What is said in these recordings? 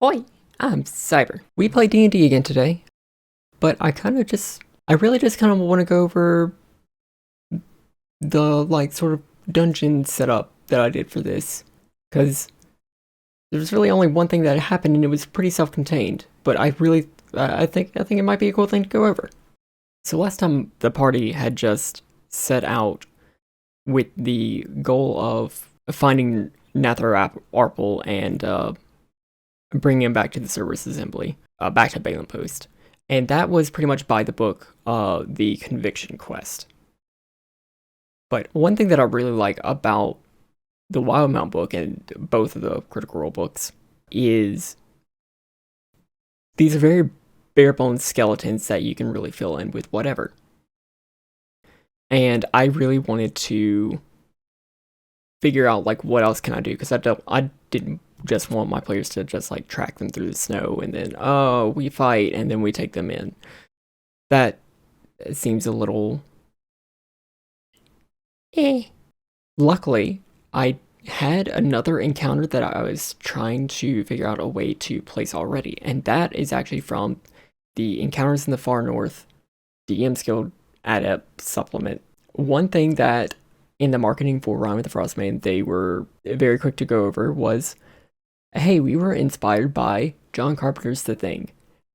Oi, I'm Cybr. We play D&D again today, but I really just kind of want to go over the, sort of dungeon setup that I did for this, because there's really only one thing that happened and it was pretty self-contained, but I think it might be a cool thing to go over. So last time the party had just set out with the goal of finding Nather Arpel and bringing him back to the Cerberus Assembly, back to Balin Post. And that was pretty much by the book, the Conviction Quest. But one thing that I really like about the Wildmount book and both of the Critical Role books is these are very bare bones skeletons that you can really fill in with whatever. And I really wanted to figure out what else can I do, because I didn't just want my players to just track them through the snow and then we fight and then we take them in. That seems a little Luckily, I had another encounter that I was trying to figure out a way to place already, and that is actually from the Encounters in the Far North DM's Guild Adept supplement. One thing that in the marketing for Rime with the Frostmaiden they were very quick to go over was, hey, we were inspired by John Carpenter's The Thing.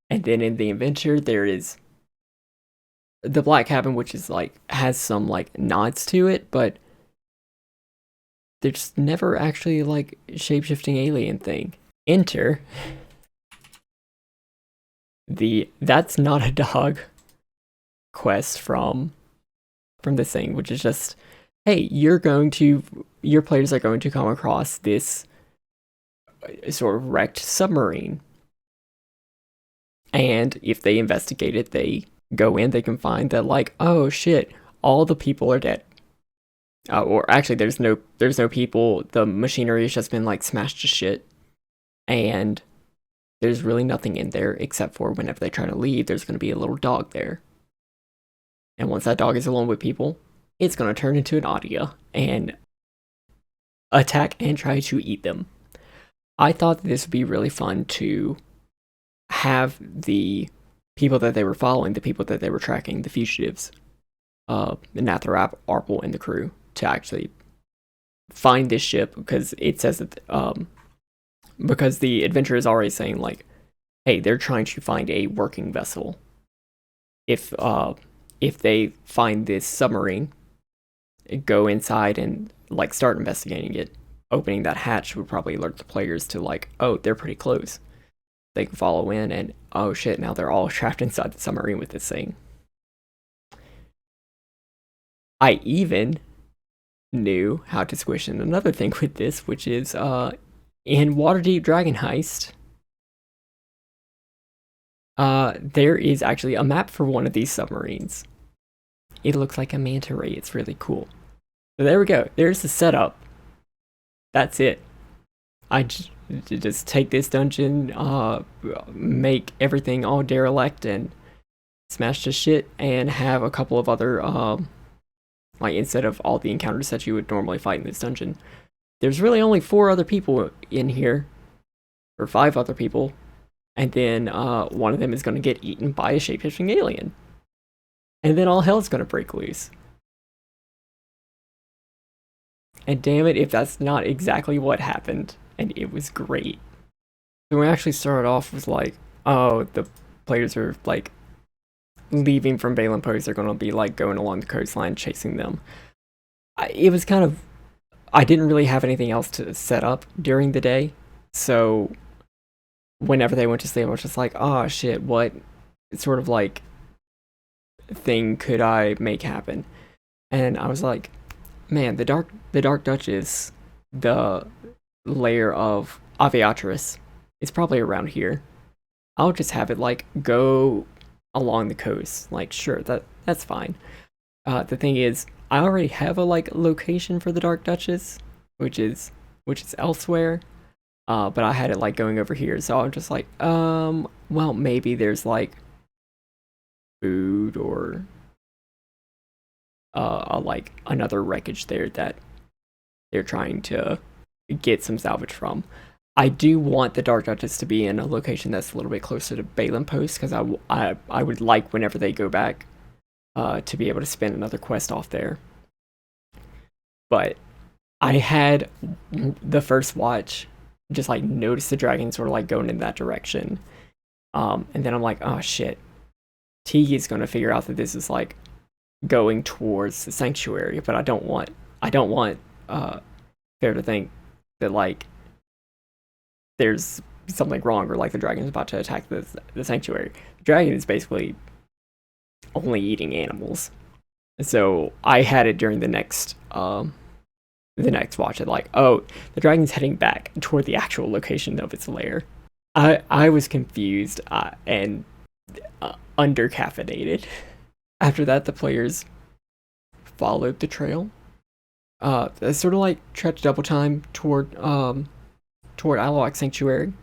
And then in the adventure, there is the Black Cabin, which is has some nods to it, but there's never actually shape-shifting alien thing. Enter the That's Not a Dog quest from The Thing, which is just, hey, your players are going to come across this sort of wrecked submarine. And if they investigate it, they go in, they can find that oh shit, all the people are dead. Or actually there's no people, the machinery has just been smashed to shit. And there's really nothing in there except for whenever they try to leave, there's going to be a little dog there. And once that dog is alone with people, it's going to turn into an Adia and attack and try to eat them. I thought that this would be really fun to have the people that they were following, the people that they were tracking, the fugitives, Nather Arpel and the crew, to actually find this ship, because it says that because the adventurer is already saying hey, they're trying to find a working vessel. If they find this submarine, go inside and start investigating it. Opening that hatch would probably alert the players to oh, they're pretty close. They can follow in and oh shit, now they're all trapped inside the submarine with this thing. I even knew how to squish in another thing with this, which is in Waterdeep Dragon Heist, there is actually a map for one of these submarines. It looks like a manta ray. It's really cool. So there we go. There's the setup. That's it. I just take this dungeon, make everything all derelict and smash to shit, and have a couple of other, instead of all the encounters that you would normally fight in this dungeon, there's really only 4 other people in here, or 5 other people, and then one of them is going to get eaten by a shape-shifting alien. And then all hell's going to break loose. And damn it if that's not exactly what happened. And it was great. So we actually started off with oh, the players are leaving from Balin Post. They're gonna be going along the coastline chasing them. It was kind of, I didn't really have anything else to set up during the day, so whenever they went to sleep, I was just oh shit, what sort of thing could I make happen? And I was man, the Dark Duchess, the layer of Aviatris, is probably around here. I'll just have it go along the coast. Sure, that's fine. The thing is, I already have a location for the Dark Duchess, which is elsewhere. But I had it going over here, so I'm just well, maybe there's food or another wreckage there that they're trying to get some salvage from. I do want the Dark Duchess to be in a location that's a little bit closer to Balin Post, because I would like, whenever they go back, to be able to spin another quest off there. But I had the first watch just like notice the dragon sort of like going in that direction. And then I'm like, oh shit, T is gonna figure out that this is like going towards the sanctuary, but I don't want Fair to think that like there's something wrong, or like the dragon is about to attack the sanctuary. The dragon is basically only eating animals. So I had it during the next watch at like, oh, the dragon's heading back toward the actual location of its lair. I was confused and under caffeinated. After that, the players followed the trail. Sort of like tried to double time toward Alloc Sanctuary,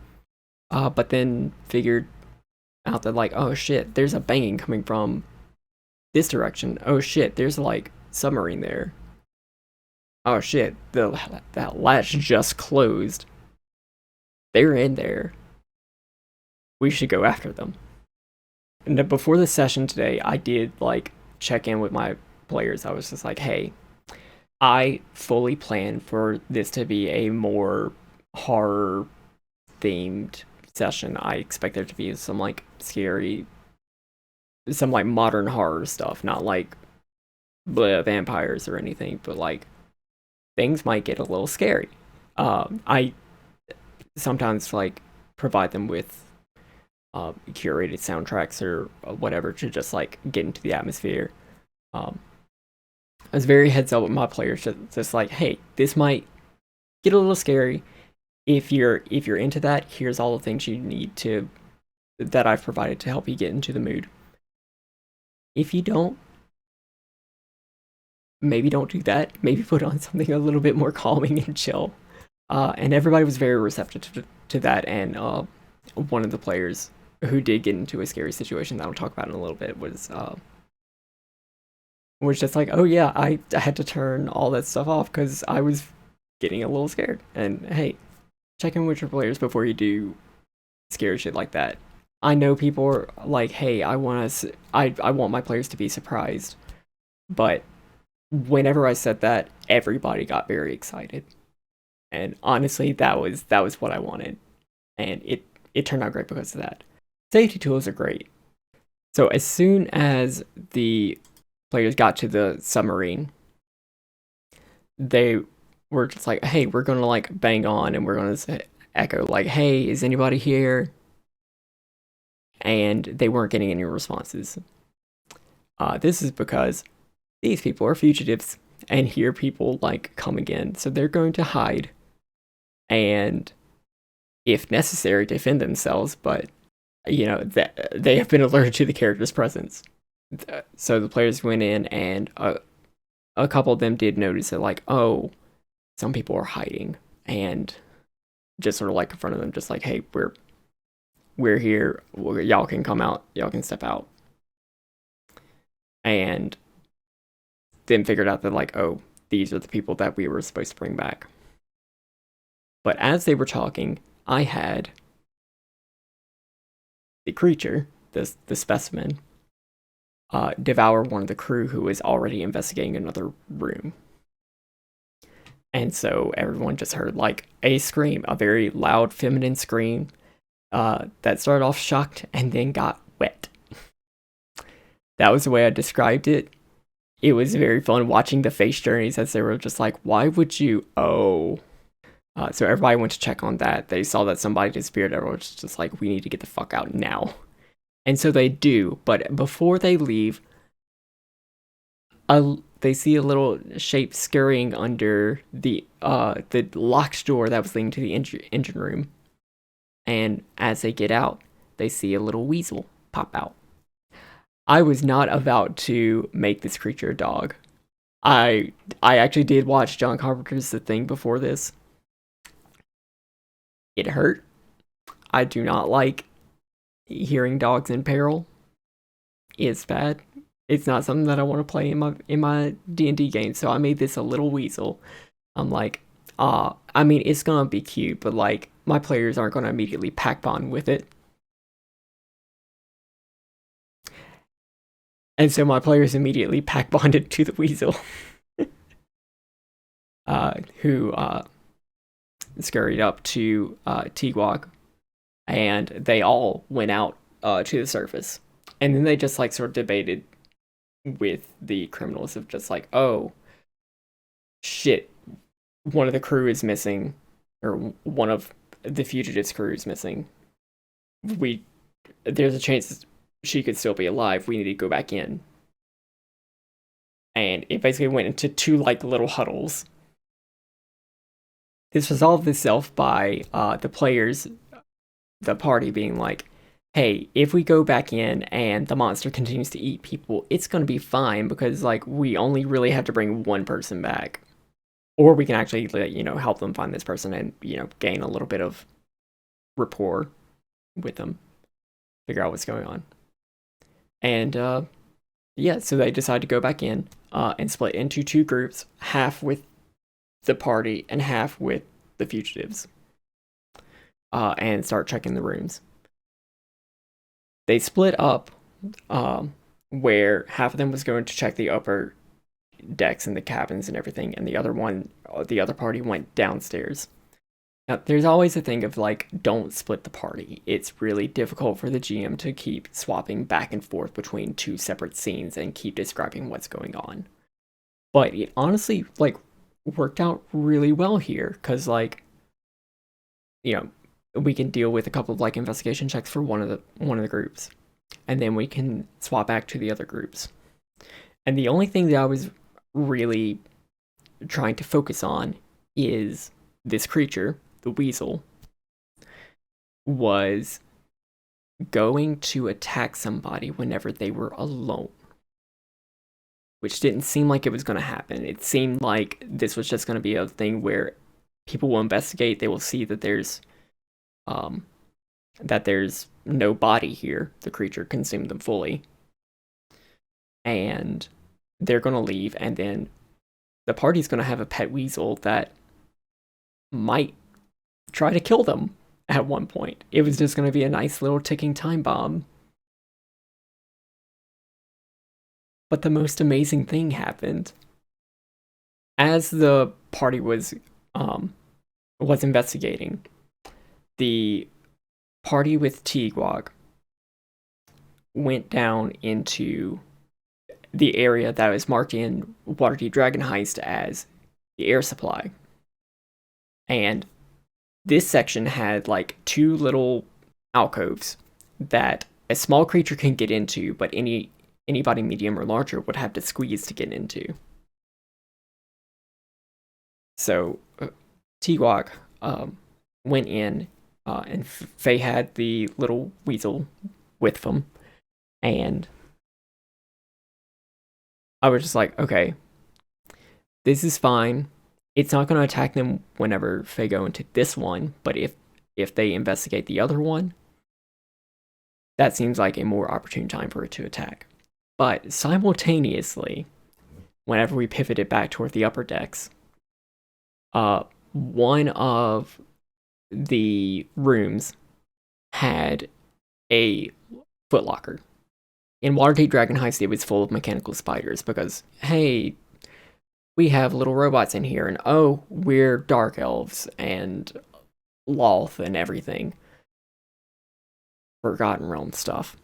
but then figured out that like, oh shit, there's a banging coming from this direction. Oh shit, there's like submarine there. Oh shit, that latch just closed. They're in there. We should go after them. And before the session today, I did like check in with my players. I was just like, hey, I fully plan for this to be a more horror themed session. I expect there to be some like scary, some like modern horror stuff, not like vampires or anything, but like things might get a little scary. I sometimes like provide them with curated soundtracks or whatever to just like get into the atmosphere. I was very heads up with my players, just like, hey, this might get a little scary. If you're into that, here's all the things you need that I've provided to help you get into the mood. If you don't, maybe don't do that. Maybe put on something a little bit more calming and chill. And everybody was very receptive to that. And one of the players who did get into a scary situation that I'll talk about in a little bit was just like, oh yeah, I had to turn all that stuff off because I was getting a little scared. And hey, check in with your players before you do scary shit like that. I know people are like, hey, I want my players to be surprised. But whenever I said that, everybody got very excited. And honestly, that was what I wanted. And it turned out great because of that. Safety tools are great. So as soon as the players got to the submarine, they were just like, hey, we're gonna like bang on and we're gonna echo like, hey, is anybody here? And they weren't getting any responses. This is because these people are fugitives and hear people like coming in, so they're going to hide and, if necessary, defend themselves. But you know that they have been alerted to the character's presence. So the players went in, and a couple of them did notice that, like, oh, some people are hiding, and just sort of like in front of them, just like, hey, we're here. Y'all can come out. Y'all can step out. And then figured out that, like, oh, these are the people that we were supposed to bring back. But as they were talking, I had the creature, the specimen, devour one of the crew who was already investigating another room. And so everyone just heard like a scream, a very loud feminine scream that started off shocked and then got wet. That was the way I described it. It was very fun watching the face journeys as they were just like, why would you? Oh. So everybody went to check on that. They saw that somebody disappeared. Everyone was just like, we need to get the fuck out now. And so they do. But before they leave, they see a little shape scurrying under the locked door that was leading to the engine room. And as they get out, they see a little weasel pop out. I was not about to make this creature a dog. I actually did watch John Carpenter's The Thing before this. It hurt. I do not like hearing dogs in peril. It's bad. It's not something that I want to play in my D&D game. So I made this a little weasel. I'm like, I mean, it's gonna be cute, but like my players aren't going to immediately pack bond with it. And so my players immediately pack bonded to the weasel, who scurried up to Tigwok, and they all went out to the surface. And then they just like sort of debated with the criminals of just like, oh, shit, one of the crew is missing, or one of the fugitives' crew is missing. There's a chance she could still be alive. We need to go back in. And it basically went into two like little huddles. This resolved itself by the players, the party being like, hey, if we go back in and the monster continues to eat people, it's going to be fine because like we only really have to bring one person back. Or we can actually, help them find this person and, gain a little bit of rapport with them, figure out what's going on. And, so they decide to go back in and split into two groups, half with the party and half with the fugitives, and start checking the rooms. They split up where half of them was going to check the upper decks and the cabins and everything, and the other party went downstairs. Now, there's always a thing of like, don't split the party. It's really difficult for the GM to keep swapping back and forth between two separate scenes and keep describing what's going on. But it honestly like worked out really well here, because like, we can deal with a couple of like investigation checks for one of the groups, and then we can swap back to the other groups. And the only thing that I was really trying to focus on is this creature, the weasel, was going to attack somebody whenever they were alone, which didn't seem like it was going to happen. It seemed like this was just going to be a thing where people will investigate, they will see that there's no body here, the creature consumed them fully, and they're going to leave, and then the party's going to have a pet weasel that might try to kill them at one point. It was just going to be a nice little ticking time bomb. But the most amazing thing happened. As the party was investigating, the party with Tigwok went down into the area that was marked in Waterdeep Dragon Heist as the air supply. And this section had like two little alcoves that a small creature can get into, but anybody medium or larger would have to squeeze to get into. So Tigwok went in, and Faye had the little weasel with them, and I was just like, okay, this is fine. It's not going to attack them whenever Faye go into this one, but if they investigate the other one, that seems like a more opportune time for it to attack. But simultaneously, whenever we pivoted back toward the upper decks, one of the rooms had a footlocker. In Waterdeep Dragon Heist, it was full of mechanical spiders because, hey, we have little robots in here, and oh, we're dark elves and Loth and everything. Forgotten Realm stuff.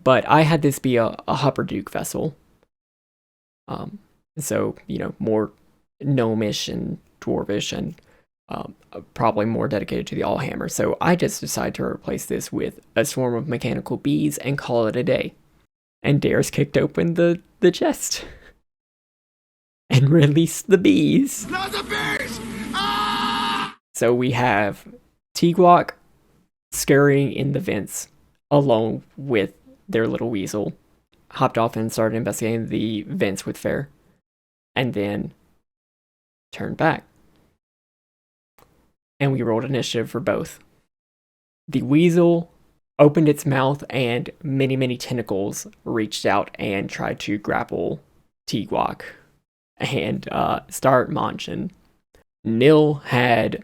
But I had this be a Hupperduke vessel. So, more gnomish and dwarvish and probably more dedicated to the Allhammer. So I just decided to replace this with a swarm of mechanical bees and call it a day. And Dares kicked open the chest and released the bees. Not the bees! Ah! So we have Tigwok scurrying in the vents alone with their little weasel, hopped off and started investigating the vents with Fair, and then turned back. And we rolled initiative for both. The weasel opened its mouth and many, many tentacles reached out and tried to grapple Tigwok and start munching. Nil had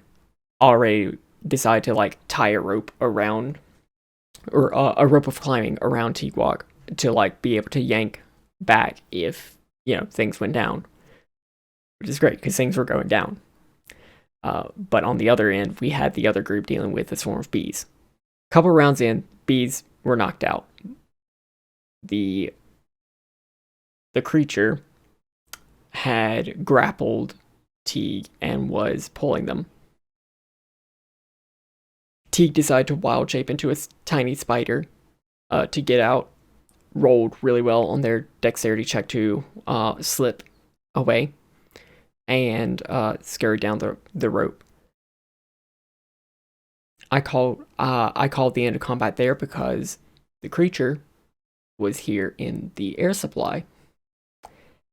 already decide to like tie a rope around, or a rope of climbing around Teaguak to like be able to yank back if, you know, things went down, which is great because things were going down. But on the other end, we had the other group dealing with a swarm of bees. A couple rounds in, bees were knocked out. The creature had grappled Teague and was pulling them. Teague decided to wild shape into a tiny spider to get out. Rolled really well on their dexterity check to slip away, and scurried down the rope. I called the end of combat there because the creature was here in the air supply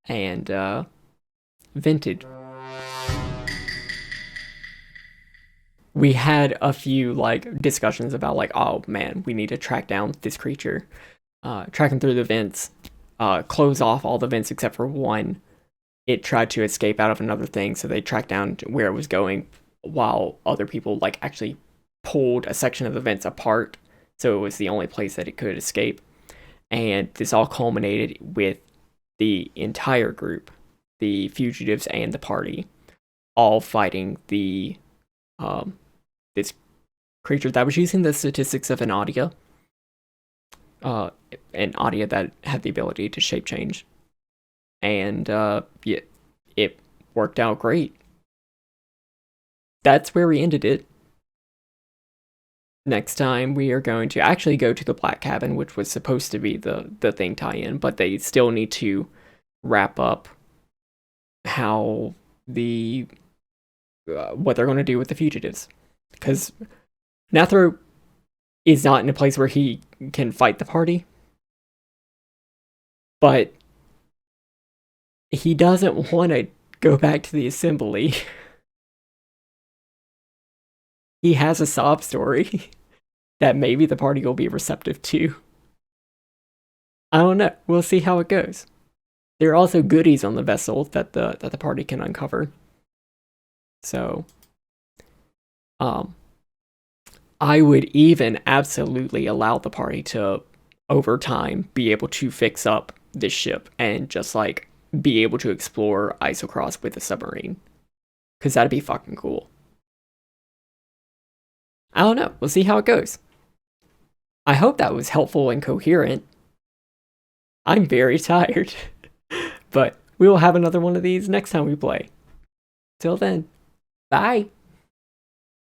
and vented. We had a few like discussions about like, oh man, we need to track down this creature, track him through the vents, close off all the vents except for one. It tried to escape out of another thing, so they tracked down where it was going, while other people like actually pulled a section of the vents apart, so it was the only place that it could escape. And this all culminated with the entire group, the fugitives and the party, all fighting the this creature that was using the statistics of an Audia, that had the ability to shape change, and yeah, it worked out great. That's where we ended it. Next time we are going to actually go to the Black Cabin, which was supposed to be the thing tie-in, but they still need to wrap up how the what they're going to do with the fugitives, because Nathro is not in a place where he can fight the party, but he doesn't want to go back to the assembly. He has a sob story that maybe the party will be receptive to. I don't know. We'll see how it goes. There are also goodies on the vessel that the party can uncover. So, I would even absolutely allow the party to, over time, be able to fix up this ship and just like be able to explore Eiselcross with a submarine, because that'd be fucking cool. I don't know. We'll see how it goes. I hope that was helpful and coherent. I'm very tired. But we will have another one of these next time we play. Till then, bye.